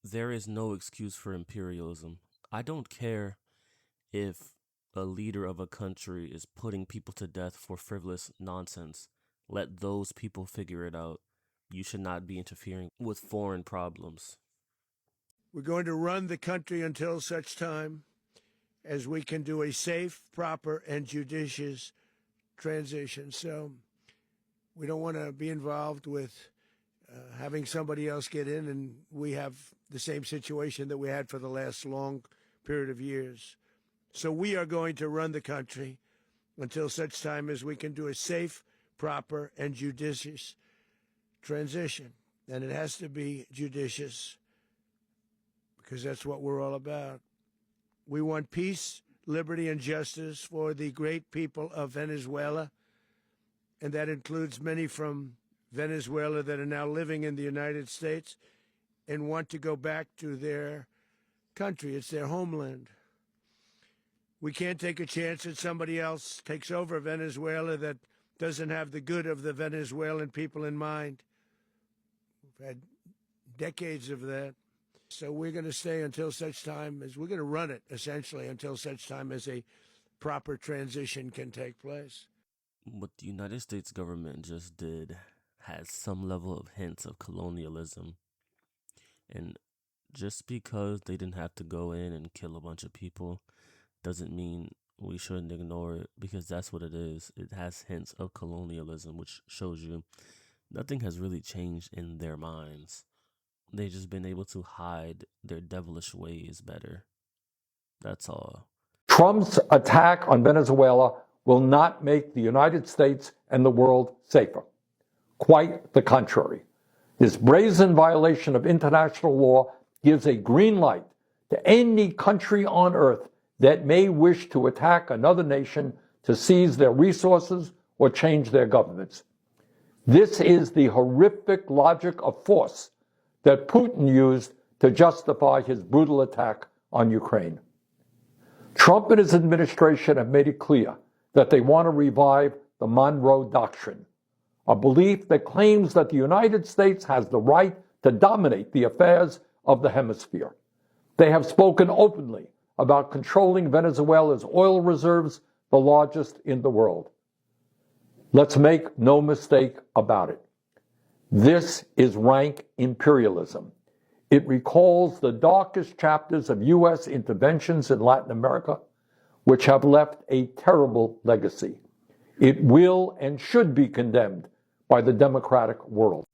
There is no excuse for imperialism. I don't care if a leader of a country is putting people to death for frivolous nonsense. Let those people figure it out. You should not be interfering with foreign problems. We're going to run the country until such time as we can do a safe, proper, and judicious transition. So we don't want to be involved with having somebody else get in, and we have the same situation that we had for the last long period of years. So we are going to run the country until such time as we can do a safe, proper, and judicious transition. And it has to be judicious because that's what we're all about. We want peace, liberty, and justice for the great people of Venezuela, and that includes many from Venezuela that are now living in the United States and want to go back to their country. It's their homeland. We can't take a chance that somebody else takes over Venezuela that doesn't have the good of the Venezuelan people in mind. We've had decades of that. So we're going to stay until such time as we're going to run it, essentially, until such time as a proper transition can take place. What the United States government just did has some level of hints of colonialism. And just because they didn't have to go in and kill a bunch of people doesn't mean we shouldn't ignore it, because that's what it is. It has hints of colonialism, which shows you nothing has really changed in their minds. They've just been able to hide their devilish ways better. That's all. Trump's attack on Venezuela will not make the United States and the world safer. Quite the contrary. This brazen violation of international law gives a green light to any country on earth that may wish to attack another nation to seize their resources or change their governments. This is the horrific logic of force that Putin used to justify his brutal attack on Ukraine. Trump and his administration have made it clear that they want to revive the Monroe Doctrine, a belief that claims that the United States has the right to dominate the affairs of the hemisphere. They have spoken openly about controlling Venezuela's oil reserves, the largest in the world. Let's make no mistake about it. This is rank imperialism. It recalls the darkest chapters of U.S. interventions in Latin America, which have left a terrible legacy. It will and should be condemned by the democratic world.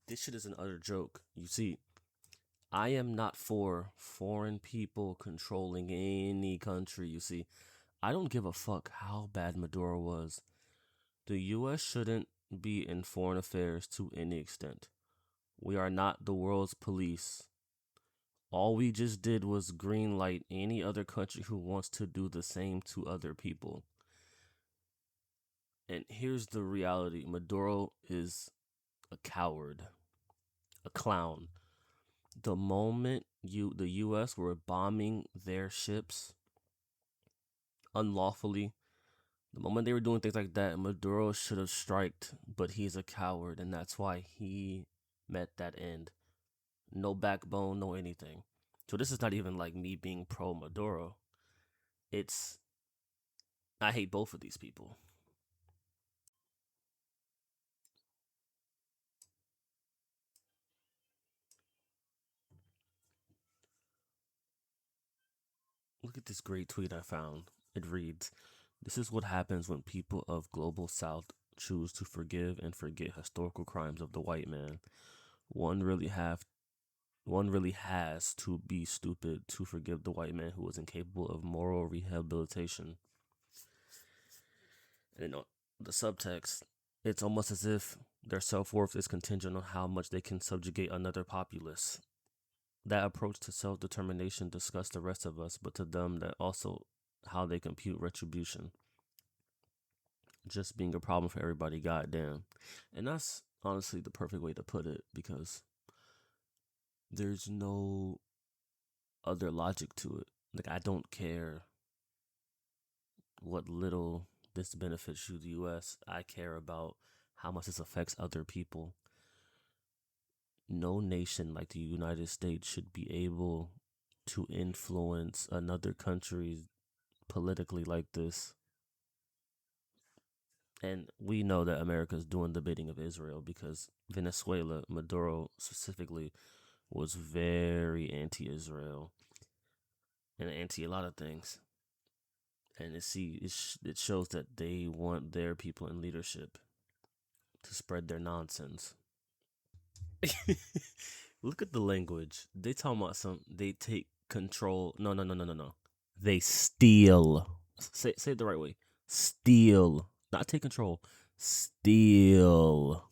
This shit is an utter joke. You see, I am not for foreign people controlling any country. You see, I don't give a fuck how bad Maduro was. The U.S. shouldn't be in foreign affairs to any extent. We are not the world's police. All we just did was greenlight any other country who wants to do the same to other people. And here's the reality: Maduro is a coward, a clown. The moment the US were bombing their ships unlawfully, the moment they were doing things like that, Maduro should have striked, but he's a coward, and that's why he met that end. No backbone, no anything. So this is not even like me being pro Maduro. It's I hate both of these people. Look at this great tweet I found. It reads, "This is what happens when people of global south choose to forgive and forget historical crimes of the white man. One really have one really has to be stupid to forgive the white man who was incapable of moral rehabilitation." And the subtext, it's almost as if their self-worth is contingent on how much they can subjugate another populace. That approach to self-determination disgusts the rest of us, but to them that also how they compute retribution. Just being a problem for everybody, goddamn. And that's honestly the perfect way to put it, because there's no other logic to it. Like, I don't care what little this benefits you, the US. I care about how much this affects other people. no nation like the United States should be able to influence another country politically like this. And we know that America is doing the bidding of Israel because Venezuela, Maduro specifically, was very anti-Israel and anti a lot of things. And it shows that they want their people in leadership to spread their nonsense. Look at the language. They talking about they take control. No, no, no, no, no, no. They steal. Say it the right way. Steal. Not take control. Steal.